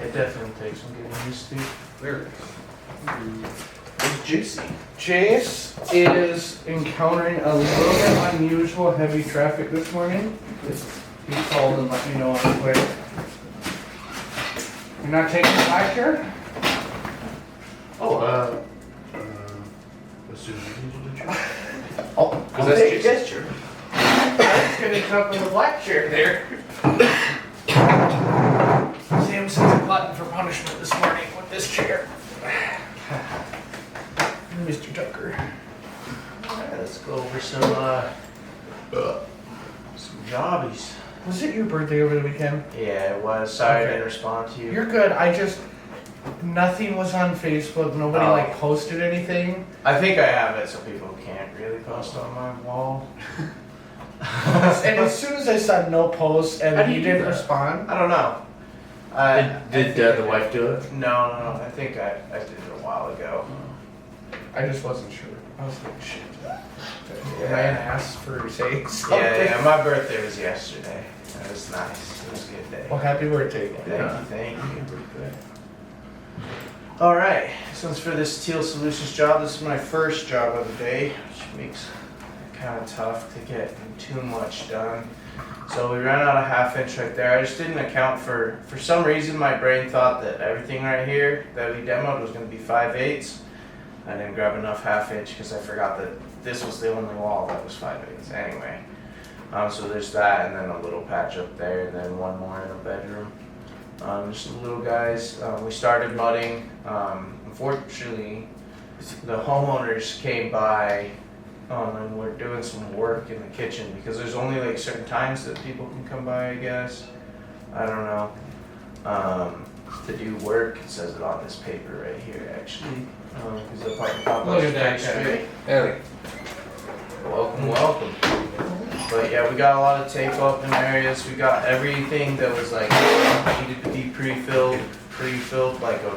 It definitely takes some getting used to. Very. It's juicy. Chase is encountering a little bit unusual heavy traffic this morning. He called and let me know on his way. You're not taking the lecture? Oh, as soon as you can do the trick. Oh, Because that's a gesture. I was gonna jump in the black chair there. Sam sets a button for punishment this morning with this chair. Mr. Tucker. Alright, let's go over some jobbies. Was it your birthday over the weekend? Yeah, it was. Sorry I Okay. didn't respond to you. You're good. Nothing was on Facebook. Nobody Oh. like posted anything. I think I have it so people can't really post on my wall. And as soon as I saw no posts How and do he you do didn't that? respond, I don't know. Did the wife do it? No. I think I did it a while ago. I just wasn't sure. I was like, shit. Yeah. Ryan asked for saying something. Yeah, my birthday was yesterday. It was nice. It was a good day. Well, happy birthday. Thank you. All right, since for this Teal Solutions job, this is my first job of the day, which makes it kind of tough to get too much done. So we ran out of 1/2 inch right there. I just didn't account for some reason my brain thought that everything right here that we demoed was going to be 5/8. I didn't grab enough 1/2 inch because I forgot that this was the only wall that was 5/8 anyway. So there's that, and then a little patch up there, and then one more in the bedroom. Just the little guys. We started mudding. Unfortunately, the homeowners came by and we're doing some work in the kitchen because there's only like certain times that people can come by, I guess. I don't know. To do work, it says it on this paper right here, actually. Because the apartment complex Look at is that pretty guy. straight. Welcome. But yeah, we got a lot of tape up in areas. We got everything that was like needed to be pre-filled, like a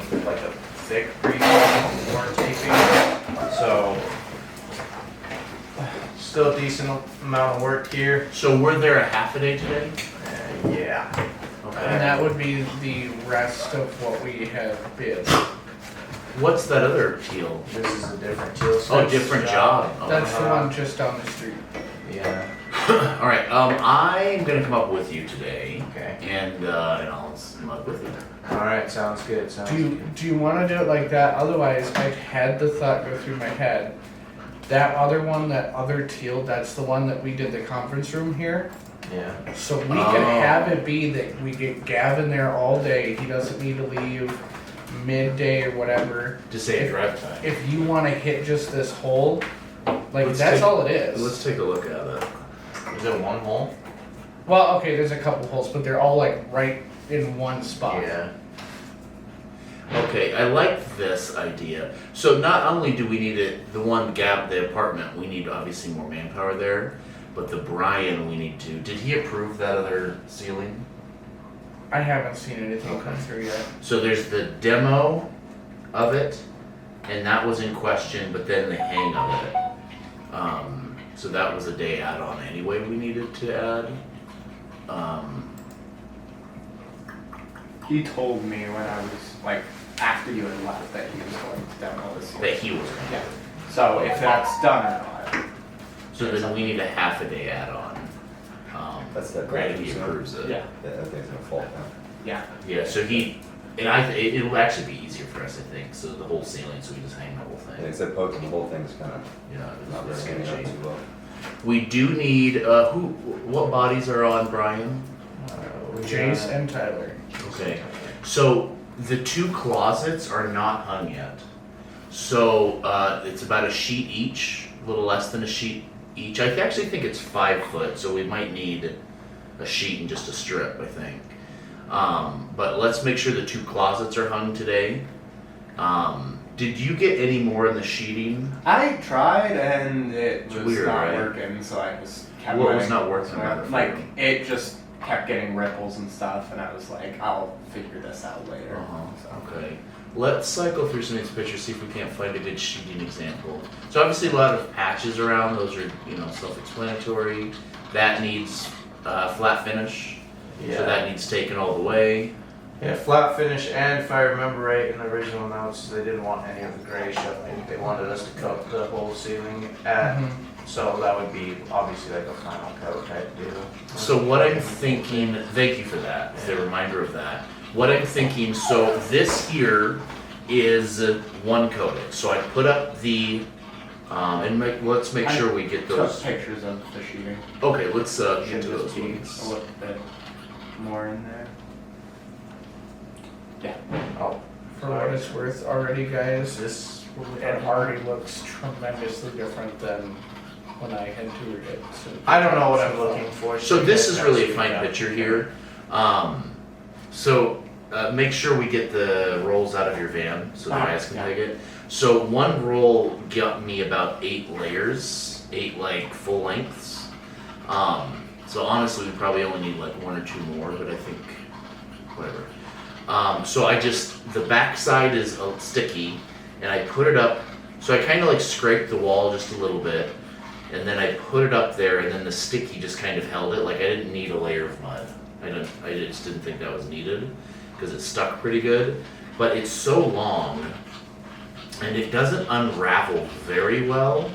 thick pre-filled, more taping. So still a decent amount of work here. So we're there a half a day today? Yeah. And Okay. that would be the rest of what we have bid. What's that other teal? This is a different Teal Oh, Solutions different job. Oh. That's the one just down the street. Yeah. All right. I'm gonna come up with you today, Okay. and I'll come up with you. All right. Sounds good. Do you want to do it like that? Otherwise, I had the thought go through my head. That other one, that other teal, that's the one that we did the conference room here. Yeah. So we Oh. can have it be that we get Gavin there all day. He doesn't need to leave midday or whatever. To save drive time. If you want to hit just this hole, like Let's that's take- all it is. Let's take a look at it. Is it one hole? Well, okay, there's a couple holes, but they're all like right in one spot. Yeah. Okay, I like this idea. So not only do we need it, the one gap, the apartment, we need obviously more manpower there, but the Brian we need to. Did he approve that other ceiling? I haven't seen anything come Okay. through yet. So there's the demo of it, and that was in question, but then the hang of it. So that was a day add-on anyway we needed to add. He told me when I was like after you had left that he was going to demo this. That he was. Yeah. So if that's done or not. So then we need a half a day add-on. That's that Granted, grand he design. approves it. Yeah. That thing's gonna fall down. Yeah. Yeah, so it'll actually be easier for us, I think, so the whole ceiling, so we just hang the whole And thing. except poking the whole thing's kind of Yeah, not it's really hanging sketchy. up too well. We do need, what bodies are on Brian? Jace and Tyler. Okay, so the two closets are not hung yet. So, it's about a sheet each, a little less than a sheet each. I actually think it's 5 foot, so we might need a sheet and just a strip, I think. But let's make sure the two closets are hung today. Did you get any more in the sheeting? I tried and it It's was weird, not right? working, so I just kept What was letting not it working work. about it? Like it just kept getting ripples and stuff, and I was like, I'll figure this out later. So. Okay. Let's cycle through some of these pictures, see if we can't find a good sheeting example. So obviously a lot of patches around, those are, self-explanatory. That needs flat finish, so that needs taken all the way. Yeah, flat finish, and if I remember right in the original notes, they didn't want any of the gray shut. They wanted us to coat the whole ceiling at, Mhm. so that would be obviously like a final coat type deal. So what I'm thinking, thank you for that, the reminder of that. What I'm thinking, so this here is one coated. So I put up the, let's make sure we get Took those. pictures of the sheeting. Okay, let's get Should to just those be ones. a little bit more in there. Oh, for what it's worth already, guys, This, it already looks tremendously different than when I had toured it. So I don't know what I'm looking for. So this is really a fine Yeah. picture here. Make sure we get the rolls out of your van so the guys can Yeah. take it. So one roll got me about 8 layers, 8 like full lengths. So honestly, we probably only need like 1 or 2 more, but I think whatever. So the back side is sticky, and I put it up. So I kind of like scraped the wall just a little bit, and then I put it up there, and then the sticky just kind of held it. Like I didn't need a layer of mud. I just didn't think that was needed because it stuck pretty good. But it's so long, and it doesn't unravel very well.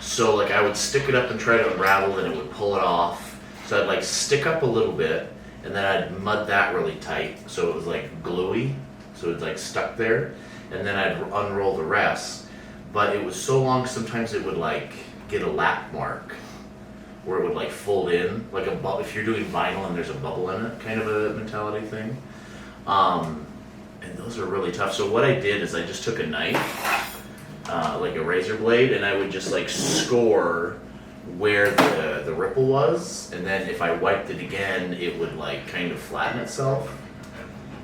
So like I would stick it up and try to unravel, and it would pull it off. So I'd like stick up a little bit, and then I'd mud that really tight, so it was like gluey, so it's like stuck there, and then I'd unroll the rest. But it was so long, sometimes it would like get a lap mark, where it would like fold in, like if you're doing vinyl and there's a bubble in it, kind of a mentality thing. And those are really tough. So what I did is I just took a knife, like a razor blade, and I would just like score where the ripple was, and then if I wiped it again, it would like kind of flatten itself.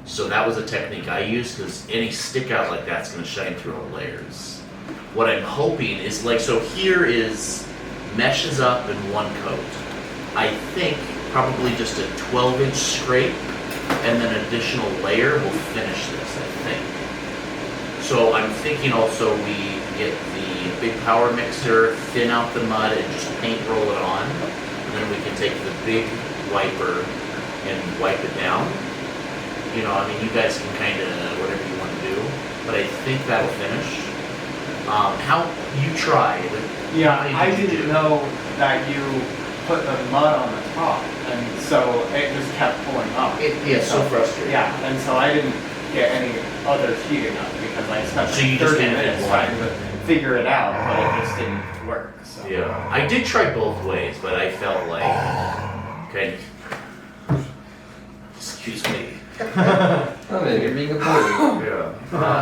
So that was a technique I used, because any stick out like that's gonna shine through all layers. What I'm hoping is like, so here is meshes up in one coat. I think probably just a 12-inch scrape and then an additional layer will finish this, I think. So I'm thinking also we get the big power mixer, thin out the mud, and just paint roll it on. And then we can take the big wiper and wipe it down. You know, I mean, you guys can kind of, whatever you want to do, but I think that'll finish. How, you tried. Yeah, How I did you didn't do? know that you put the mud on the top, and so it just kept pulling up. Yeah, so frustrating. Yeah, and so I didn't get any other sheeting up because I spent So you just 30 did it minutes blind. trying to figure it out, but it just didn't work. So. Yeah, I did try both ways, but I felt like, okay, excuse me. I mean, you're being a bully.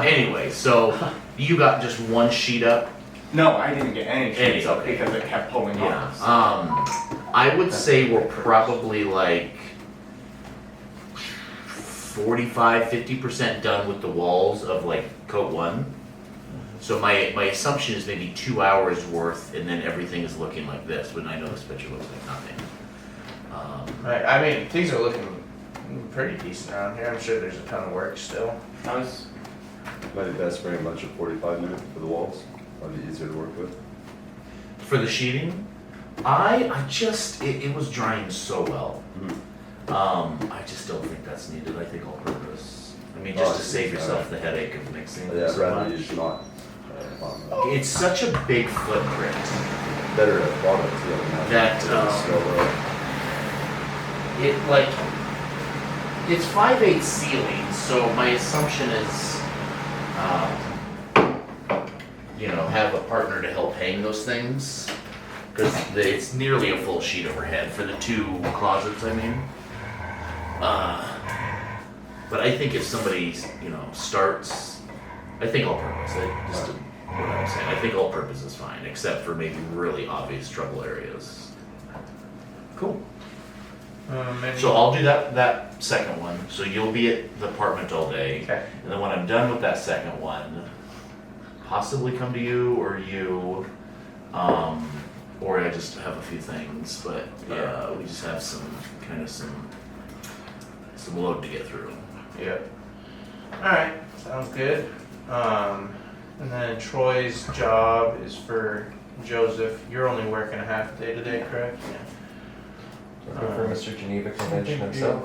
Anyway, so you got just one sheet up? No, I didn't get any sheets up okay. because it kept pulling Yeah. up. So. I would say we're probably like 45–50% done with the walls of like coat 1. So my assumption is maybe 2 hours worth, and then everything is looking like this, but I know this picture looks like nothing. Right, I mean, things are looking pretty decent around here. I'm sure there's a ton of work still. I was Might be best bring a bunch of 45-minute for the walls. Might be easier to work with. For the sheeting, it was drying so well. I just don't think that's needed. I think all purpose. I mean, just to save yourself the headache of mixing Yeah, I'd so rather much. use not. It's such a big footprint Better at products, yeah. that it's 5/8 ceiling, so my assumption is, have a partner to help hang those things, because it's nearly a full sheet overhead for the 2 closets. I mean, but I think if somebody starts, I think all purpose. What I was saying, I think all purpose is fine, except for maybe really obvious trouble areas. Cool. So I'll do that second one, so you'll be at the apartment all day. Okay. And then when I'm done with that second one, possibly come to you, or or I just have a few things, but we just have some load to get through. Yep. Alright, sounds good. And then Troy's job is for Joseph. You're only working a half day today, correct? Looking for Mr. Geneva Convention himself.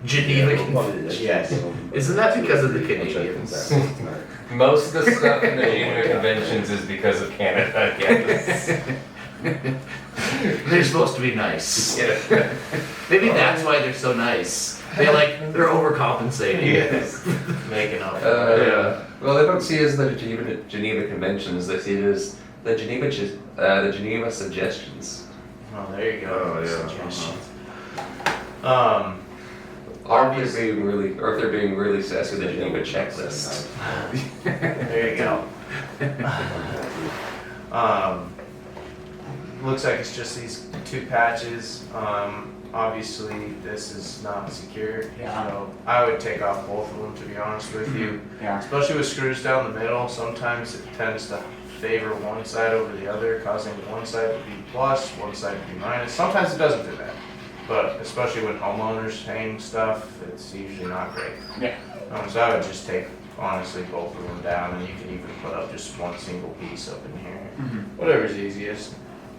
Geneva Yeah, we'll probably Convention. Yes. Isn't that because of the I'll check Canadians? this out tonight. Most of the stuff in the Geneva conventions is because of Canada, yes. They're supposed to be nice. Yeah. Maybe that's why they're so nice. They're overcompensating. Making up. Well, they don't see it as the Geneva conventions, they see it as the Geneva suggestions. Oh, there you go. Oh, yeah. Suggestions. Or if they're being really sassy, the Geneva checklist. There you go. Looks like it's just these two patches. Obviously, this is not secure, Yeah. so I would take off both of them, to be honest with you. Yeah. Especially with screws down the middle, sometimes it tends to favor one side over the other, causing one side to be plus, one side to be minus. Sometimes it doesn't do that, but especially when homeowners hang stuff, it's usually not great. Yeah. So I would just take, honestly, both of them down, and you can even put up just one single piece up in here. Whatever's easiest,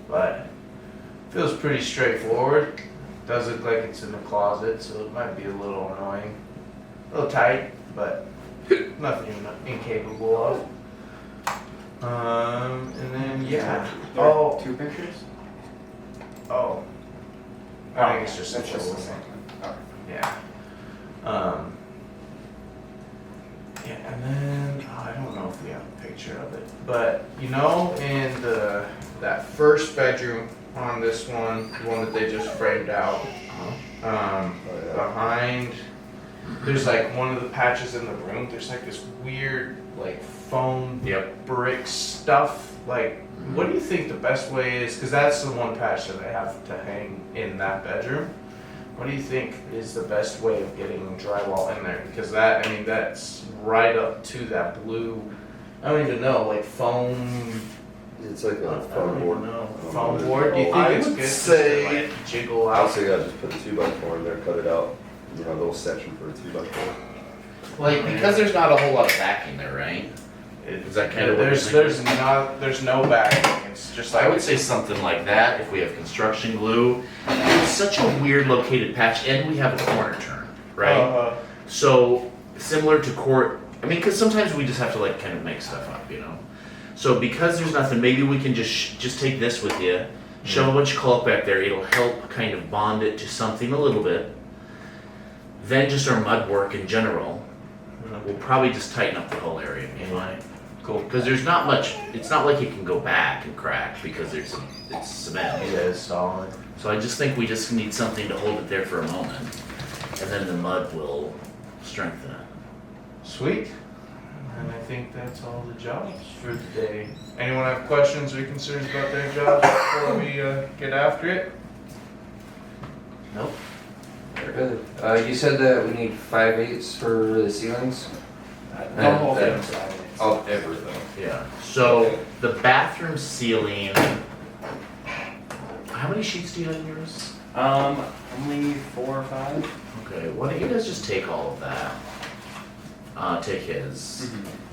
but feels pretty straightforward. Does look like it's in the closet, so it might be a little annoying. A little tight, but nothing you're incapable of. And then, yeah. There are Oh, 2 pictures? oh, I think it's just That's a just the little same one. one. Yeah. Yeah, and then I don't know if we have a picture of it, but you know, in that first bedroom on this one, the one that they just framed out, Oh, yeah. behind, there's like one of the patches in the room. There's like this weird like foam Yep. brick stuff. Like, what do you think the best way is? Because that's the one patch that I have to hang in that bedroom. What do you think is the best way of getting drywall in there? Because that, I mean, that's right up to that blue, I don't even know, like foam. It's like I a don't foam board. even know. I don't Foam know. board? Do you think I it's would good say- to like jiggle I'll out? say, yeah, just put a 2x4 in there, cut it out, you know, a little section for a 2x4. Like, because there's not a whole lot of backing there, right? Is that kind of what you're thinking? there's no backing. It's just like I would say something like that if we have construction glue. It's such a weird located patch, and we have a corner turn, right? So similar to court, I mean, because sometimes we just have to like kind of make stuff up, you know. So because there's nothing, maybe we can just take this with you, shove a bunch of caulk back there. It'll help kind of bond it to something a little bit. Then just our mud work in general, we'll probably just tighten up the whole area, you know. Cool. Because there's not much. It's not like it can go back and crack because it's cement. It is solid. So I just think we just need something to hold it there for a moment, and then the mud will strengthen it. Sweet. And I think that's all the jobs for today. Anyone have questions or concerns about their jobs before we get after it? Nope. Very good. You said that we need 5/8 for the ceilings? The whole that- thing's right. Oh, everything. Yeah. So the bathroom ceiling. How many sheets do you have in yours? Only 4 or 5. Okay. Why don't you guys just take all of that? Take his.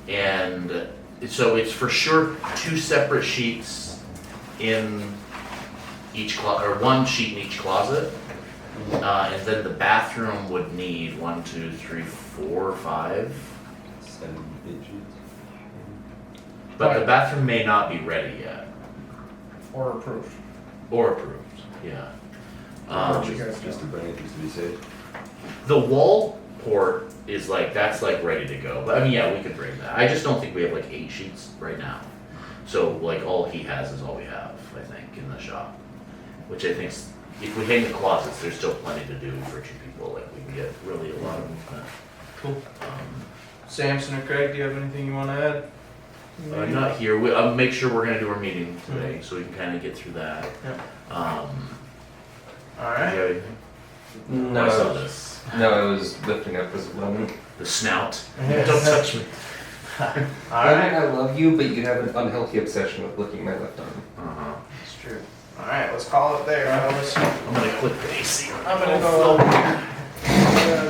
And so it's for sure 2 separate sheets in each closet, or 1 sheet in each closet. And then the bathroom would need 1, 2, 3, 4, 5. 7, 8 sheets. But the bathroom may not be ready yet, Or approved. or approved, yeah. What you guys Just to do. bring it, just to be safe. The wall port is like, that's like ready to go, but I mean, yeah, we could bring that. I just don't think we have like 8 sheets right now. So like all he has is all we have, I think, in the shop. Which I think, if we hang the closets, there's still plenty to do for 2 people, like we can get really a lot of movement. Cool. Samson or Craig, do you have anything you want to add? Not here, I'll make sure we're gonna do our meeting today, so we can kinda get through that. All Yeah, right. I saw No, this, no, I was lifting up his lemon. the snout, Yes. don't touch me. All right. I love you, but you have an unhealthy obsession with licking my left arm. Uh-huh. That's true. All right, let's call it there, fellas. I'm gonna click the AC. I'm gonna go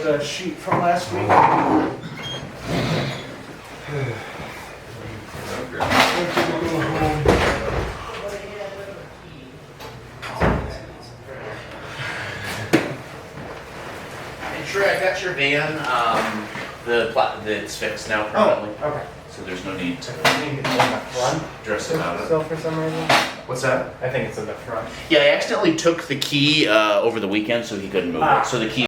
the sheet from last week. Hey Trey, I got your van. It's fixed now Oh, permanently, okay. so there's no need to I think it's in the front stress about it. still for some reason. What's that? I think it's in the front. Yeah, I accidentally took the key over the weekend, so he couldn't move Ah. it. So the key